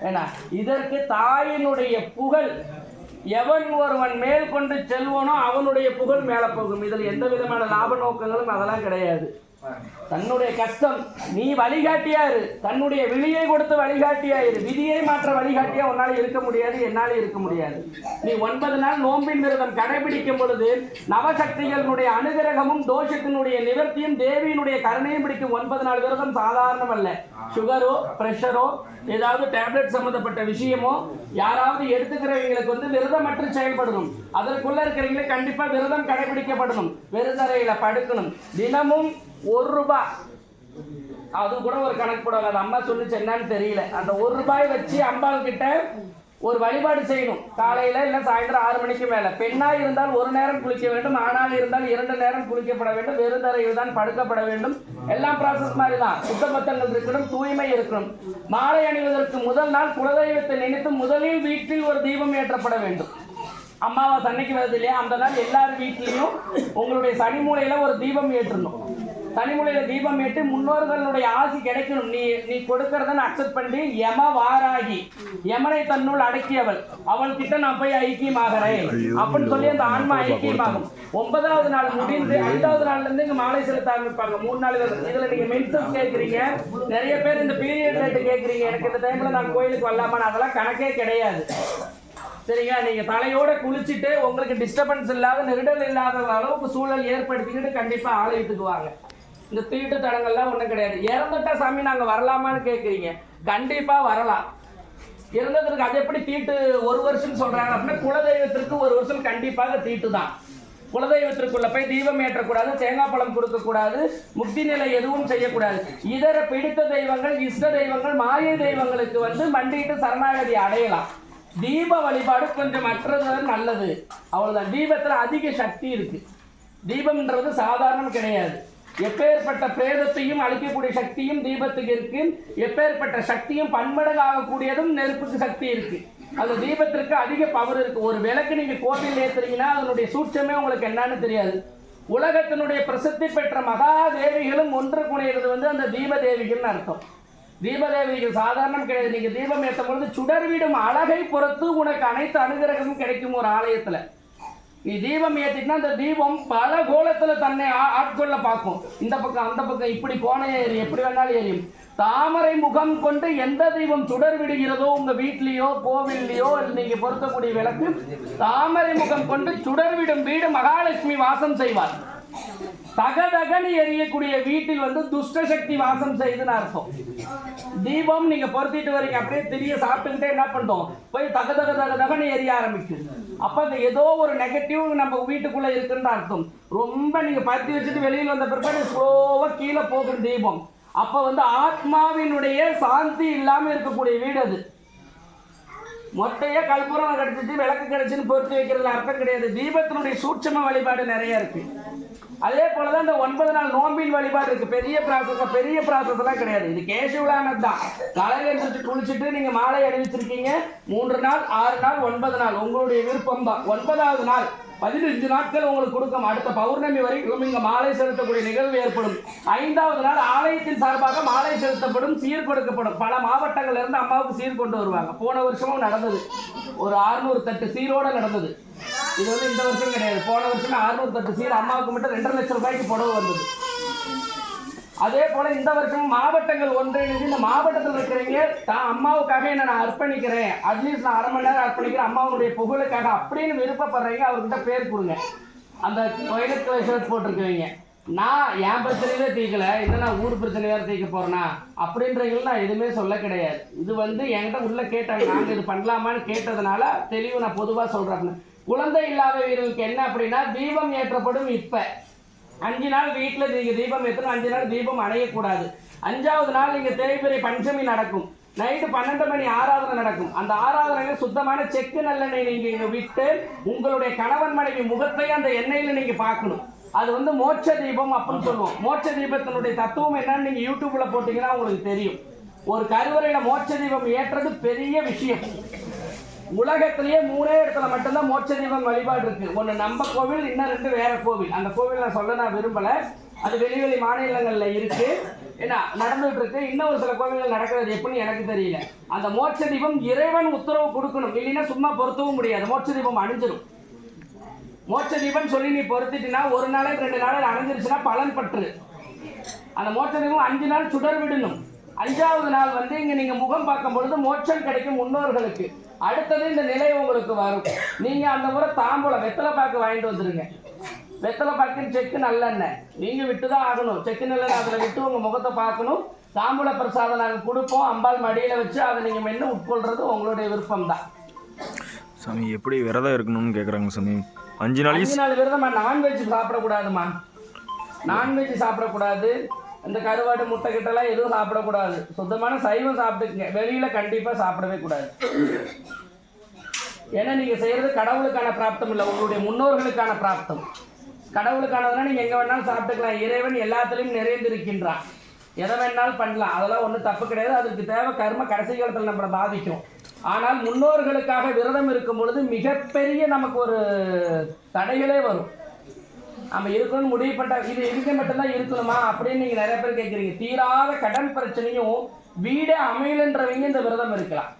ஏன்னா இதற்கு தாயினுடைய புகழ் எவன் ஒருவன் மேல் கொண்டு செல்வனோ அவனுடைய புகழ் மேலே போகும். இதில் எந்த விதமான லாப நோக்கங்களும் அதெல்லாம் கிடையாது. தன்னுடைய கஷ்டம் நீ வழிகாட்டியாரு, தன்னுடைய விழியை கொடுத்து வழிகாட்டியாயிரு. விதியை மாற்ற வழிகாட்டியா உன்னால இருக்க முடியாது, என்னால இருக்க முடியாது. நீ 9 நாள் நோம்பின் விரதம் கடைபிடிக்கும் பொழுது நவசக்திகளுடைய அனுகிரகமும் தோஷத்தினுடைய நிவர்த்தியும் தேவியினுடைய கருணையும் பிடிக்கும். 9 நாள் விரதம் சாதாரணம் அல்ல. சுகரோ பிரஷரோ ஏதாவது டேப்லெட் சம்பந்தப்பட்ட விஷயமோ யாராவது எடுத்துக்கிறவங்களுக்கு வந்து விரதம் மற்றும் செயல்படணும். அதற்குள்ள இருக்கிறவங்களுக்கு கண்டிப்பா விரதம் கடைபிடிக்கப்படணும். விரதறையில படுக்கணும். தினமும் 1 ரூபாய், அது கூட ஒரு கணக்கு போடுவாங்க, அது அம்மா சொல்லிச்சு என்னன்னு தெரியல. அந்த 1 ரூபாய் வச்சு அம்பாள் கிட்ட ஒரு வழிபாடு செய்யணும். காலையில இல்ல சாயந்தரம் 6 மணிக்கு மேல. பெண்ணாக இருந்தால் 1 நேரம் குளிக்க வேண்டும், ஆணாக இருந்தால் 2 நேரம் குளிக்கப்பட வேண்டும், வெறுதரையில் தான் படுக்கப்பட வேண்டும். எல்லாம் ப்ராசஸ் மாதிரி தான். சுத்தபத்தங்கள் இருக்கணும், தூய்மை இருக்கணும். மாலை அணிவதற்கு முதல் நாள் குலதெய்வத்தை நினைத்து முதலில் வீட்டில் ஒரு தீபம் ஏற்றப்பட வேண்டும். அம்மாவாசை அன்னைக்கு வருது இல்லையா, அந்த நாள் எல்லாரும் வீட்லையும் உங்களுடைய சனி மூலையில ஒரு தீபம் ஏற்றணும். தனிமுறையில தீபம் ஏற்று முன்னோர்களுடைய ஆசி கிடைக்கணும். நீ கொடுக்கறத அக்செப்ட் பண்ணி யம வாராகி, யமனை தன்னுள் அடக்கியவள், அவள் கிட்ட நான் போய் ஐக்கியமாகிறேன் அப்படின்னு சொல்லி அந்த ஆன்மா ஐக்கியமாகும். 9வது நாள் முடிந்து 5வது நாள்ல இருந்து இங்க மாலை செலுத்த ஆரம்பிப்பாங்க. 3 நாள் இதுல நீங்க மென்சஸ் கேட்குறீங்க, நிறைய பேர் இந்த பீரியட் டேட் கேட்குறீங்க, எனக்கு இந்த டைம்ல நான் கோயிலுக்கு வரலாமான்னு. அதெல்லாம் கணக்கே கிடையாது. சரிங்களா? நீங்க தலையோட குளிச்சுட்டு உங்களுக்கு டிஸ்டர்பன்ஸ் இல்லாத நெருடல் இல்லாத அளவுக்கு சூழல் ஏற்படுத்திக்கிட்டு கண்டிப்பா ஆலயத்துக்கு வாங்க. இந்த தீட்டு தடங்கள்லாம் ஒன்றும் கிடையாது. இறந்துட்டா சாமி நாங்கள் வரலாமான்னு கேட்குறீங்க, கண்டிப்பாக வரலாம். இறந்ததுக்கு அது எப்படி தீட்டு 1 வருஷம் சொல்கிறாங்க அப்படின்னா, குலதெய்வத்திற்கு 1 வருஷம் கண்டிப்பாக தீட்டு தான். குலதெய்வத்திற்குள்ள போய் தீபம் ஏற்றக்கூடாது, தேங்காய் பழம் கொடுக்கக்கூடாது, முக்தி நிலை எதுவும் செய்யக்கூடாது. இதர பிடித்த தெய்வங்கள், இஷ்ட தெய்வங்கள், மாய தெய்வங்களுக்கு வந்து மண்டிட்டு சரணாகதி அடையலாம். தீப வழிபாடு கொஞ்சம் மற்றது நல்லது, அவ்வளோதான். தீபத்தில் அதிக சக்தி இருக்கு. தீபம்ன்றது சாதாரணம் கிடையாது. எப்பேற்பட்ட பிரேதத்தையும் அழிக்கக்கூடிய சக்தியும் தீபத்துக்கு இருக்கு. எப்பேற்பட்ட சக்தியும் பன்மடங்கு ஆகக்கூடியதும் நெருப்புக்கு சக்தி இருக்கு. அந்த தீபத்திற்கு அதிக பவர் இருக்கு. ஒரு விளக்கு நீங்க கோட்டையில் ஏத்துறீங்கன்னா அதனுடைய சூட்சமே உங்களுக்கு என்னன்னு தெரியாது. உலகத்தினுடைய பிரசித்தி பெற்ற மகா தேவிகளும் ஒன்று குணையிறது வந்து அந்த தீப தேவிகள்னு அர்த்தம். தீபதேவிகள் சாதாரணம் கிடையாது. நீங்க தீபம் ஏற்றும் பொழுது சுடர்விடும் அழகை பொறுத்து உனக்கு அனைத்து அனுகிரகமும் கிடைக்கும். ஒரு ஆலயத்துல நீ தீபம் ஏற்றினா அந்த தீபம் பல கோலத்துல தன்னை ஆட்கொள்ள பார்க்கும். இந்த பக்கம் அந்த பக்கம் இப்படி கோணம் ஏறி எப்படி வேணாலும் எரியும். தாமரை முகம் கொண்டு எந்த தீபம் சுடர் விடுகிறதோ உங்க வீட்லயோ கோவில்லையோ நீங்க பொருத்தக்கூடிய விளக்கு தாமரை முகம் கொண்டு சுடர் விடும் வீடு மகாலட்சுமி வாசம் செய்வார். தகதகன்னு எரியக்கூடிய வீட்டில் வந்து துஷ்ட சக்தி வாசம் செய்துன்னு அர்த்தம். தீபம் நீங்க பொருத்திட்டு வரீங்க, அப்படியே திரிய சாப்பிட்டுக்கிட்டே என்ன பண்ணுறோம், போய் தகதக தகதகன்னு எரிய ஆரம்பிக்கும். அப்ப அந்த ஏதோ ஒரு நெகட்டிவ் நம்ம வீட்டுக்குள்ள இருக்குன்னு அர்த்தம். ரொம்ப நீங்க பருத்தி வச்சுட்டு வெளியில் வந்த பிற்பாடு ஸ்லோவா கீழே போகும் தீபம். அப்ப வந்து ஆத்மாவினுடைய சாந்தி இல்லாம இருக்கக்கூடிய வீடு அது. மொட்டையா கற்பூரம் கிடைச்சிச்சு விளக்கு கிடைச்சுன்னு பொருத்தி வைக்கிறதுல அர்த்தம் கிடையாது. தீபத்தினுடைய சூட்சம வழிபாடு நிறைய இருக்கு. அதே போலதான் இந்த 9 நாள் நோம்பின் வழிபாடு இருக்கு. பெரிய ப்ராசஸ் எல்லாம் கிடையாது. இது கேஷுவலானது தான். காலையில எழுந்திரிச்சு குளிச்சுட்டு நீங்க மாலை அணிவிச்சிருக்கீங்க. 3 நாள் 6 நாள் 9 நாள் உங்களுடைய விருப்பம் தான். 9வது நாள் 15 நாட்கள் உங்களுக்கு கொடுக்கும். அடுத்த பௌர்ணமி வரைக்கும் இங்க மாலை செலுத்தக்கூடிய நிகழ்வு ஏற்படும். 5வது நாள் ஆலயத்தின் சார்பாக மாலை செலுத்தப்படும், சீர் கொடுக்கப்படும். பல மாவட்டங்கள்ல இருந்து அம்மாவுக்கு சீர் கொண்டு வருவாங்க. போன வருஷமும் நடந்தது. ஒரு 600 தட்டு சீரோட நடந்தது. இது வந்து இந்த வருஷம் கிடையாது. போன வருஷம் 600 தட்டு சீர் அம்மாவுக்கு மட்டும் 2.5 லட்சம் ரூபாய்க்கு புடவை வந்தது. அதே போல இந்த வருஷம் மாவட்டங்கள் ஒன்றிணைந்து இந்த மாவட்டத்தில் இருக்கிறீங்க தான் அம்மாவுக்காக என்ன நான் அர்ப்பணிக்கிறேன், அட்லீஸ்ட் நான் 1/2 மணி நேரம் அர்ப்பணிக்கிறேன் அம்மாவுடைய புகழுக்காக அப்படின்னு விருப்பப்படுறீங்க. அவர்கிட்ட பேர் கொடுங்க. அந்த வயலட் கலர் ஷர்ட் போட்டிருக்கீங்க, நான் என் பிரச்சனையிலே தீர்க்கல, இல்லை நான் ஊர் பிரச்சனை வேறு தீர்க்க போறேன்னா அப்படின்றவங்களும் நான் எதுவுமே சொல்ல கிடையாது. இது வந்து என்கிட்ட உள்ள கேட்டாங்க, நாங்கள் இது பண்ணலாமான்னு கேட்டதுனால தெளிவு நான் பொதுவாக சொல்கிறேன். குழந்தை இல்லாத வீரர்களுக்கு என்ன அப்படின்னா தீபம் ஏற்றப்படும். இப்போ 5 நாள் வீட்டில் நீங்கள் தீபம் ஏற்றணும். 5 நாள் தீபம் அணையக்கூடாது. 5வது நாள் நீங்கள் தேய்பிறை பஞ்சமி நடக்கும். நைட்டு 12 மணி ஆராதனை நடக்கும். அந்த ஆராதனையில் சுத்தமான செக்கு நல்லெண்ணெய் நீங்கள் இங்கே விட்டு உங்களுடைய கணவன் மனைவி முகத்தை அந்த எண்ணெயில் நீங்கள் பார்க்கணும். அது வந்து மோட்ச தீபம் அப்படின்னு சொல்லுவோம். மோட்ச தீபத்தினுடைய தத்துவம் என்னன்னு நீங்கள் யூடியூப்ல போட்டிங்கன்னா உங்களுக்கு தெரியும். ஒரு கருவறையில் மோட்ச தீபம் ஏற்றது பெரிய விஷயம். உலகத்திலேயே 3 இடத்துல மட்டும்தான் மோட்ச தீபம் வழிபாடு இருக்கு. ஒன்று நம்ம கோவில், இன்னும் 2 வேற கோவில். அந்த கோவில் நான் சொல்ல நான் விரும்பல, அது வெளி மாநிலங்கள்ல இருக்கு. ஏன்னா நடந்துட்டு இருக்கு. இன்னும் ஒரு சில கோவில்கள் நடக்கிறது எப்படின்னு எனக்கு தெரியல. அந்த மோட்ச தீபம் இறைவன் உத்தரவு கொடுக்கணும், இல்லைன்னா சும்மா பொருத்தவும் முடியாது. மோட்ச தீபம் அணிஞ்சிடும். மோட்ச தீபம் சொல்லி நீ பொருத்திட்டினா 1 நாளைக்கு 2 நாளைக்கு அணைஞ்சிருச்சுன்னா பலன் பற்று. அந்த மோட்ச தீபம் 5 நாள் சுடர் விடணும். 5ஆவது நாள் வந்து இங்க நீங்க முகம் பார்க்கும் பொழுது மோட்சம் கிடைக்கும் முன்னோர்களுக்கு. அடுத்தது இந்த நிலை உங்களுக்கு வரும். நீங்க அந்த முறை தாம்பூலம் வெத்தலை பாக்கு வாங்கிட்டு வந்துருங்க. வெத்தலை பாக்கு செக்கு நல்லெண்ணெய் நீங்க விட்டுதான் ஆகணும். செக்கு நல்லெண்ணெய் அதில் விட்டு உங்க முகத்தை பார்க்கணும். தாம்பூல பிரசாதம் நாங்கள் கொடுப்போம். அம்பாள் மடியில வச்சு அதை நீங்க மென்று உட்கொள்றது உங்களுடைய விருப்பம் தான். சாமி எப்படி விரதம் இருக்கணும்னு கேட்குறாங்க சாமி. 5 நாள் விரதமா? நான்வெஜ் சாப்பிடக்கூடாதுமா. நான்வெஜ் சாப்பிடக்கூடாது. இந்த கருவாடு முட்டை கிட்டலாம் எதுவும் சாப்பிடக்கூடாது. சுத்தமான சைவம் சாப்பிட்டுக்குங்க. வெளியில கண்டிப்பா சாப்பிடவே கூடாது. ஏன்னா நீங்க செய்யறது கடவுளுக்கான பிராப்தம் இல்லை, உங்களுடைய முன்னோர்களுக்கான பிராப்தம். கடவுளுக்கானதுன்னா நீங்க எங்க வேணாலும் சாப்பிட்டுக்கலாம். இறைவன் எல்லாத்துலயும் நிறைந்திருக்கின்றான். எதை வேணாலும் பண்ணலாம். அதெல்லாம் ஒன்றும் தப்பு கிடையாது. அதுக்கு தேவை கர்ம கடைசி காலத்தில் நம்மளை பாதிக்கும். ஆனால் முன்னோர்களுக்காக விரதம் இருக்கும் பொழுது மிகப்பெரிய நமக்கு ஒரு தடைகளே வரும். நம்ம இருக்கணும்னு முடிவு பண்ண இது இதுக்கு மட்டும்தான் இருக்கணுமா அப்படின்னு நீங்க நிறைய பேர் கேட்குறீங்க. தீராத கடன் பிரச்சனையும் வீடே அமையலன்றவங்க இந்த விரதம் இருக்கலாம்.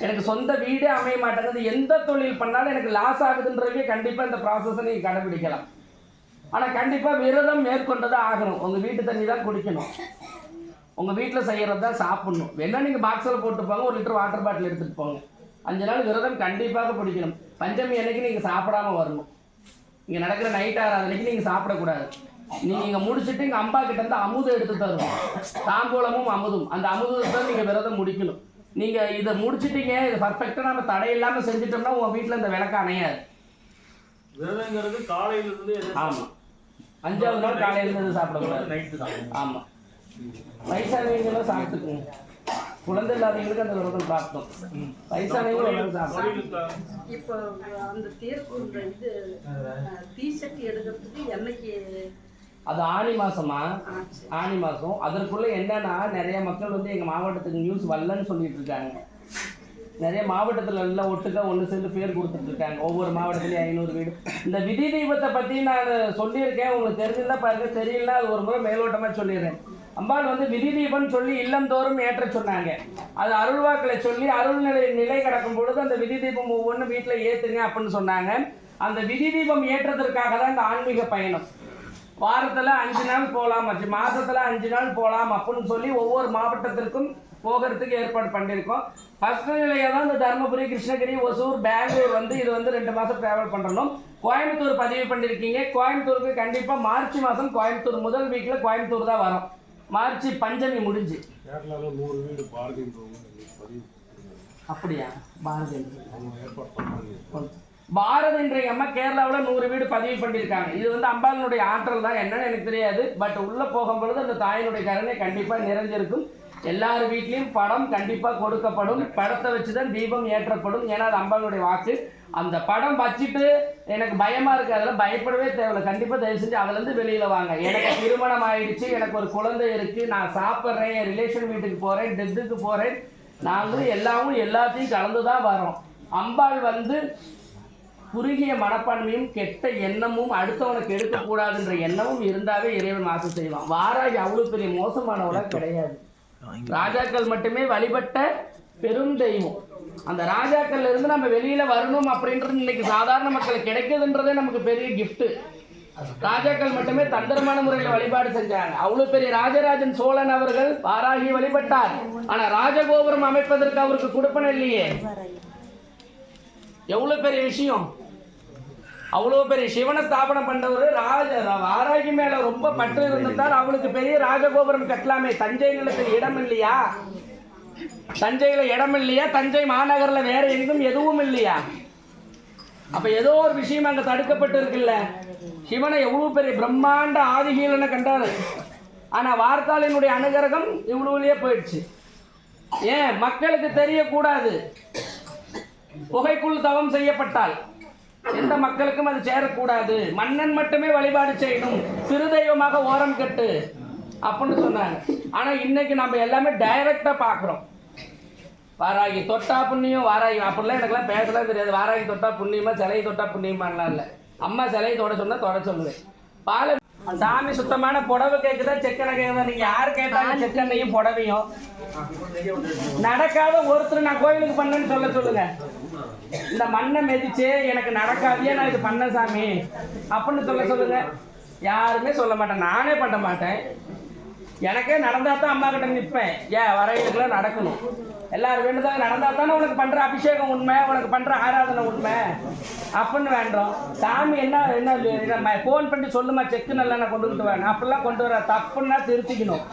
எனக்கு சொந்த வீடே அமைய மாட்டேங்குது, எந்த தொழில் பண்ணாலும் எனக்கு லாஸ் ஆகுதுன்றவங்க கண்டிப்பா இந்த ப்ராசஸை நீங்க கடைபிடிக்கலாம். ஆனா கண்டிப்பா விரதம் மேற்கொண்டதான் ஆகணும். உங்க வீட்டு தண்ணி தான் குடிக்கணும், உங்க வீட்டில் செய்யறது தான் சாப்பிடணும். வேணா நீங்க பாக்ஸில் போட்டு போங்க, 1 லிட்டர் வாட்டர் பாட்டில் எடுத்துட்டு போங்க. 5 நாள் விரதம் கண்டிப்பாக பிடிக்கணும். பஞ்சமி அன்னைக்கு நீங்க சாப்பிடாம வரணும். இங்கே நடக்கிற நைட் ஆறாதன்னைக்கு நீங்கள் சாப்பிடக்கூடாது. நீங்கள் இங்கே முடிச்சுட்டு இங்கே அம்பா கிட்ட இருந்து அமுதம் எடுத்து தருவோம். தாம்பூலமும் அமுதும். அந்த அமுதத்தை நீங்கள் விரதம் முடிக்கணும். நீங்கள் இதை முடிச்சுட்டீங்க, இதை பர்ஃபெக்டாக நம்ம தடையில்லாமல் செஞ்சுட்டோம்னா உங்கள் வீட்டில் இந்த விளக்கு அணையாது. விரதங்கிறது காலையிலிருந்து. ஆமாம், 5ஆவது நாள் காலையிலேருந்து சாப்பிடக்கூடாது, நைட்டு தான். ஆமாம், வயசானவங்களும் சாப்பிட்டுக்குங்க. குழந்தை இல்லாதவங்களுக்கு அந்த விரதம் பிராப்தம். வயசானவங்களும் சாப்பிடும். இப்போ அந்த தீர்ப்பு இது தீசட்டி எடுக்கிறதுக்கு என்னைக்கு? அது ஆனி மாசமா? ஆனி மாசம். அதற்குள்ள என்னன்னா நிறைய மக்கள் வந்து எங்க மாவட்டத்துக்கு நியூஸ் வரலன்னு சொல்லிட்டு இருக்காங்க. நிறைய மாவட்டத்தில் எல்லாம் ஒட்டுக்கா ஒன்று சேர்ந்து பேர் கொடுத்துட்டு இருக்காங்க. ஒவ்வொரு மாவட்டத்துலேயும் 500 வீடு. இந்த விதி தீபத்தை பற்றி நான் சொல்லியிருக்கேன். உங்களுக்கு தெரிஞ்சிருந்தா பாருங்க, தெரியலன்னா அது ஒரு முறை மேலோட்டமாக சொல்லிடுறேன். அம்பாள் வந்து விதி தீபம் சொல்லி இல்லந்தோறும் ஏற்ற சொன்னாங்க. அது அருள்வாக்களை சொல்லி நிலை கிடக்கும் பொழுது அந்த விதி தீபம் ஒவ்வொன்றும் வீட்டில் ஏற்றுங்க அப்படின்னு சொன்னாங்க. அந்த விதி தீபம் ஏற்றதற்காக தான் இந்த ஆன்மீக பயணம். வாரத்தில் 5 நாள் போகலாம், மாதத்தில் 5 நாள் போகலாம் அப்படின்னு சொல்லி ஒவ்வொரு மாவட்டத்திற்கும் போகிறதுக்கு ஏற்பாடு பண்ணியிருக்கோம். ஃபர்ஸ்ட் நிலையை தான் இந்த தருமபுரி, கிருஷ்ணகிரி, ஒசூர், பெங்களூர் வந்து இது வந்து 2 மாதம் ட்ராவல் பண்ணணும். கோயம்புத்தூர் பதிவு பண்ணியிருக்கீங்க. கோயம்புத்தூருக்கு கண்டிப்பாக மார்ச் மாதம் கோயம்புத்தூர் முதல் வீக்கில் கோயம்புத்தூர் தான் வரும். மார்ச் பஞ்சமி முடிஞ்சு. அப்படியா? பாரதின்ற அம்மா கேரளாவில் 100 வீடு பதிவு பண்ணியிருக்காங்க. இது வந்து அம்பாளினுடைய ஆற்றல் தான், என்னன்னு எனக்கு தெரியாது. பட் உள்ள போகும்பொழுது அந்த தாயினுடைய கருணை கண்டிப்பாக நிறைஞ்சிருக்கும். எல்லார் வீட்லேயும் படம் கண்டிப்பாக கொடுக்கப்படும். படத்தை வச்சு தான் தீபம் ஏற்றப்படும். ஏன்னா அது அம்பாளுடைய வாக்கு. அந்த படம் வச்சுட்டு எனக்கு பயமா இருக்கு, அதெல்லாம் பயப்படவே தேவையில்லை. கண்டிப்பாக தயவு செஞ்சு அதுலேருந்து வெளியில் வாங்க. எனக்கு திருமணம் ஆயிடுச்சு, எனக்கு ஒரு குழந்தை இருக்கு, நான் சாப்பிட்றேன், என் ரிலேஷன் வீட்டுக்கு போகிறேன், டெத்துக்கு போகிறேன், நாங்களும் எல்லாத்தையும் கலந்து தான் வரோம். அம்பாள் வந்து குறுகிய மனப்பான்மையும் கெட்ட எண்ணமும் அடுத்தவனுக்கு எடுக்கக்கூடாதுன்ற எண்ணமும் இருந்தாவே இறைவன் ஆசை செய்வான். வாராகி அவ்வளோ பெரிய மோசமானவளாக கிடையாது. ராஜாக்கள் மட்டுமே வழிபட்ட பெரும் தெய்வம். அந்த ராஜாக்கள்ல இருந்து நம்ம வெளியில வரணும் அப்படின்றது இன்னைக்கு சாதாரண மக்களுக்கு கிடைக்குதுன்றதே நமக்கு பெரிய கிஃப்ட். ராஜாக்கள் மட்டுமே தந்திரமான முறையில் வழிபாடு செஞ்சாங்க. அவ்வளவு பெரிய ராஜராஜன் சோழன் அவர்கள் வாராகி வழிபட்டார். ஆனா ராஜகோபுரம் அமைப்பதற்கு அவருக்கு கொடுப்பன இல்லையே. எவ்வளவு பெரிய விஷயம். அவ்வளோ பெரிய சிவனை ஸ்தாபனம் பண்ணவர் வாராகி மேல ரொம்ப பற்று இருந்திருந்தால் அவளுக்கு பெரிய ராஜகோபுரம் கட்டலாமே. தஞ்சை நிலத்தில் இடம் இல்லையா? தஞ்சையில இடம் இல்லையா? தஞ்சை மாநகர்ல வேற எங்கும் எதுவும் இல்லையா? அப்ப ஏதோ ஒரு விஷயம் அங்க தடுக்கப்பட்டு இருக்குல்ல. சிவனை எவ்வளவு பெரிய பிரம்மாண்ட ஆதிகீலனை கண்டாரு. ஆனா வார்த்தாளினுடைய அனுகிரகம் இவ்வளவுலயே போயிடுச்சு. ஏன்? மக்களுக்கு தெரியக்கூடாது. புகைக்குள் தவம் செய்யப்பட்டால் எந்த மக்களுக்கும் அது சேரக்கூடாது. மன்னன் மட்டுமே வழிபாடு செய்யணும், சிறு தெய்வமாக ஓரம் கட்டு அப்படின்னு சொன்னாங்க. ஆனா இன்னைக்கு நம்ம எல்லாமே டைரக்டா பாக்குறோம். வாராகி தொட்டா புண்ணியம், வாராகி அப்படிலாம் எனக்குலாம் பேசலாம் தெரியாது. வாராகி தொட்டா புண்ணியமா, சிலையை தொட்டா புண்ணியமாலாம் இல்லை. அம்மா சிலையை தொட சொன்னா தொட சொல்லுவேன். பால சாமி சுத்தமான புடவை கேக்குதா செக்கெண்ணை கேக்குதா? நீங்க யாரு கேட்டாலும் செக்கெண்ணையும் புடவையும் நடக்காத ஒருத்தர் நான் கோயிலுக்கு பண்ணேன்னு சொல்லுங்க. இந்த மண்ணை மிதிச்சு எனக்கு நடக்காதே நான் இது பண்ண சாமி அப்படின்னு சொல்லுங்க. யாருமே சொல்ல மாட்டேன், நானே பண்ண மாட்டேன். எனக்கே நடந்தா தான் அம்மா கிட்ட நிற்பேன். ஏன் வரைகளுக்குலாம் நடக்கணும், எல்லாரும் வேண்டுதான் நடந்தா தானே உனக்கு பண்ற அபிஷேகம் உண்மை, உனக்கு பண்ற ஆராதனை உண்மை அப்படின்னு வேண்டும். சாமி என்ன ஃபோன் பண்ணி சொல்லுமா செக்கு நல்லா நான் கொண்டுகிட்டு வரேன் அப்படிலாம் கொண்டு வர தப்புன்னா திருத்திக்கணும்.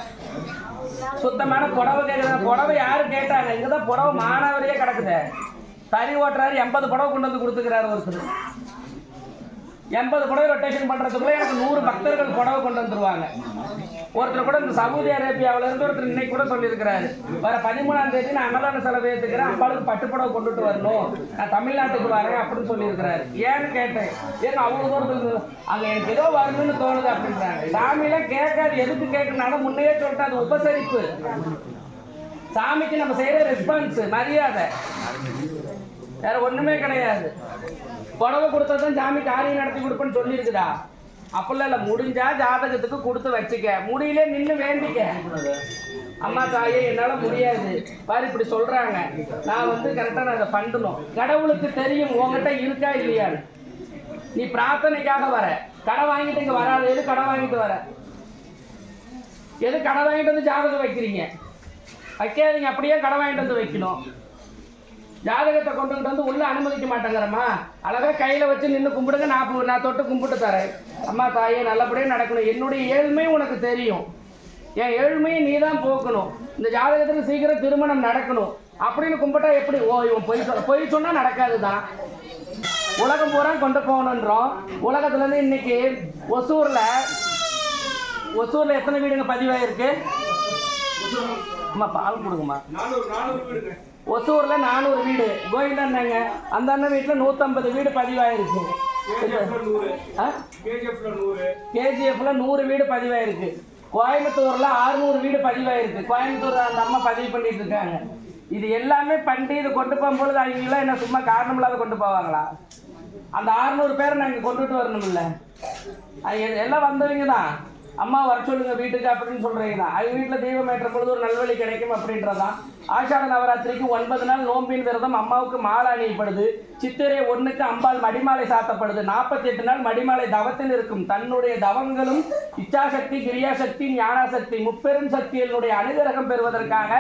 சுத்தமான புடவை கேட்குற புடவை யாரு கேட்டாங்க? இங்கதான் புடவை மானாவரியே கிடக்குது. தறி ஓட்டுறாரு 80 புடவை கொண்டு வந்து கொடுத்துக்கிறாரு ஒருத்தர். 80 புடவை ரொட்டேஷன் பண்றதுக்குள்ள எனக்கு 100 பக்தர்கள் புடவை கொண்டு வந்துருவாங்க. ஒருத்தர் கூட இந்த சவுதி அரேபியாவில இருந்து ஒருத்தர் இன்னைக்கு கூட சொல்லியிருக்கிறாரு, வர 13ஆம் தேதி நான் அன்னதான செலவு ஏற்றுக்கிறேன், அம்பாளுக்கு பட்டுப்புடவை கொண்டுட்டு வரணும், நான் தமிழ்நாட்டுக்கு வரேன் அப்படின்னு சொல்லியிருக்கிறாரு. ஏன்னு கேட்டேன். ஏன்னா அவ்வளோ தூரத்துக்கு அங்கே எனக்கு ஏதோ வரணும்னு தோணுது அப்படின்றாங்க. சாமியெல்லாம் கேட்காது, எதுக்கு கேட்கணும்னாலும் முன்னையே சொல்லிட்டு அது உபசரிப்பு. சாமிக்கு நம்ம செய்யற ரெஸ்பான்ஸ் மரியாதை, வேற ஒண்ணுமே கிடையாது. புடவை கொடுத்தா தான் சாமி காரியம் நடத்தி கொடுப்பேன்னு சொல்லியிருக்குதா? அப்படிலாம் இல்லை. முடிஞ்சா ஜாதகத்துக்கு கொடுத்து வச்சுக்க, முடியல நின்று வேண்டிக்க. அம்மா தாயே என்னால் முடியாது பாரு இப்படி சொல்றாங்க, நான் கரெக்டாக நான் அதை பண்ணணும். கடவுளுக்கு தெரியும் உங்ககிட்ட இருக்கா இல்லையான்னு. நீ பிரார்த்தனைக்காக வர, கடை வாங்கிட்டு இங்கே வராது. எது கடை வாங்கிட்டு வர? எது கடை வாங்கிட்டு வந்து ஜாதகம் வைக்கிறீங்க? வைக்காதீங்க, அப்படியே கடை வாங்கிட்டு வந்து வைக்கணும். ஜாதகத்தை கொண்டுகிட்டு வந்து உள்ள அனுமதிக்க மாட்டேங்கிறம்மா, அழகா கையில வச்சு நின்று கும்பிடுங்க, நான் தொட்டு கும்பிட்டு தரேன். அம்மா தாயே நல்லபடியே நடக்கணும், என்னுடைய ஏழ்மை உனக்கு தெரியும், என் ஏழ்மையை நீ தான் போக்கணும், இந்த ஜாதகத்துக்கு சீக்கிரம் திருமணம் நடக்கணும் அப்படின்னு கும்பிட்டா எப்படி? ஓ இவன் பொய் சொன்னா நடக்காதுதான். உலகம் பூரா கொண்டு போகணுன்றோம். உலகத்துல இருந்து இன்னைக்கு ஒசூர்ல எத்தனை வீடுங்க பதிவாயிருக்கு? அம்மா பால் கொடுங்கம்மா. ஒசூர்ல 400 வீடு. கோவிந்தா அண்ணங்க அந்த அண்ணன் வீட்டுல 150 வீடு பதிவாயிருக்கு. கேஜிஎஃப்ல 100 வீடு பதிவாயிருக்கு. கோயம்புத்தூர்ல 600 வீடு பதிவாயிருக்கு. கோயம்புத்தூர் அந்த அம்மா பதிவு பண்ணிட்டு இருக்காங்க. இது எல்லாமே பண்ணி இது கொண்டு போகும்பொழுது அவங்களாம் என்ன சும்மா காரணம் இல்லாத கொண்டு போவாங்களா? அந்த 600 பேரை நாங்கள் கொண்டுட்டு வரணும் இல்லை? எல்லாம் வந்தவங்க தான். அம்மா வர சொல்லுங்க வீட்டுக்கு அப்படின்னு சொல்றீங்க தான். அவங்க வீட்டில் தெய்வம் ஏற்ற பொழுது ஒரு நல்வழி கிடைக்கும் அப்படின்றதான். ஆஷாட நவராத்திரிக்கு 9 நாள் நோம்பின் விரதம் அம்மாவுக்கு மாலை அணியப்படுது. சித்திரை 1க்கு அம்பாள் மடிமாலை சாத்தப்படுது. 48 நாள் மடிமாலை தவத்தில் இருக்கும். தன்னுடைய தவங்களும் இச்சாசக்தி, கிரியாசக்தி, ஞானாசக்தி முப்பெரும் சக்திகளுடைய அனுகிரகம் பெறுவதற்காக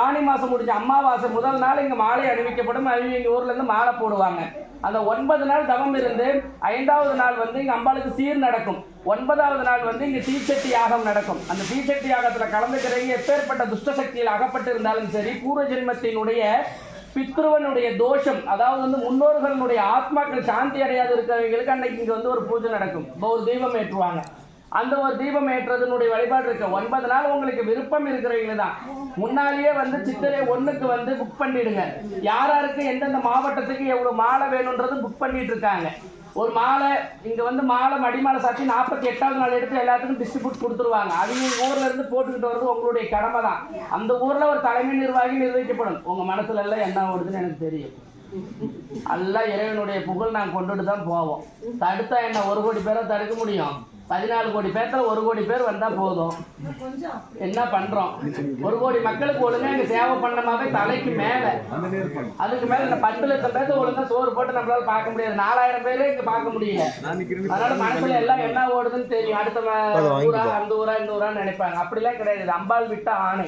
ஆணி மாசம் முடிஞ்ச அமாவாசை முதல் நாள் இங்க மாலை அணிவிக்கப்படும். அவங்க எங்க ஊர்ல இருந்து மாலை போடுவாங்க. அந்த 9 நாள் தவம் இருந்து 5வது நாள் இங்க அம்பாளுக்கு சீர் நடக்கும். 9வது நாள் இங்க தீச்சட்டி யாகம் நடக்கும். அந்த தீச்சட்டி யாகத்துல கலந்துக்கிறவங்க எப்பேற்பட்ட துஷ்ட சக்தியில் அகப்பட்டு இருந்தாலும் சரி, பூர்வ ஜென்மத்தினுடைய பித்ருவனுடைய தோஷம், அதாவது முன்னோர்களுடைய ஆத்மாக்கள் சாந்தி அடையாது இருக்கிறவங்களுக்கு அன்னைக்கு இங்க ஒரு பூஜை நடக்கும். ஒரு தீபம் ஏற்றுவாங்க. அந்த ஒரு தீபம் ஏற்றதனுடைய வழிபாடு இருக்கு. 9 நாள் உங்களுக்கு விருப்பம் இருக்கிறவங்க தான் முன்னாலேயே சித்திரை 1க்கு புக் பண்ணிடுங்க. யாராருக்கு எந்தெந்த மாவட்டத்துக்கு எவ்வளவு மாலை வேணும்ன்றது புக் பண்ணிட்டு இருக்காங்க. ஒரு மாலை இங்க மாலை மடிமாலை சாத்தி 48வது நாள் எடுத்து எல்லாத்துக்கும் டிஸ்ட்ரிபியூட் கொடுத்துருவாங்க. அவங்க ஊர்ல இருந்து போட்டுக்கிட்டு வர்றது உங்களுடைய கடமை தான். அந்த ஊர்ல ஒரு தலைமை நிர்வாகி நிர்வகிக்கப்படும். உங்க மனசுல எல்லாம் என்ன ஓடுதுன்னு எனக்கு தெரியும். எல்லாம் இறைவனுடைய புகழ் நாங்கள் கொண்டுட்டு தான் போவோம். தடுத்தா என்ன 1 கோடி பேரை தடுக்க முடியும்? 14 கோடி பேர்த்துல 1 கோடி பேர் வந்தா போதும். என்ன பண்றோம்? 1 கோடி மக்களுக்கு ஒழுங்கா இங்க சேவை பண்ணமாவே தலைக்கு மேல, அதுக்கு மேல இந்த 10 லட்சம் பேர்த்து ஒழுங்கா சோறு போட்டு நம்மளால பார்க்க முடியாது. 4000 பேரே இங்க பார்க்க முடியல. அதனால மனசுல எல்லாம் என்ன ஓடுதுன்னு தெரியும். அடுத்த ஊரா அந்த ஊரா இந்த ஊரான்னு நினைப்பாங்க. அப்படிலாம் கிடையாது. அம்பாள் விட்ட ஆணை.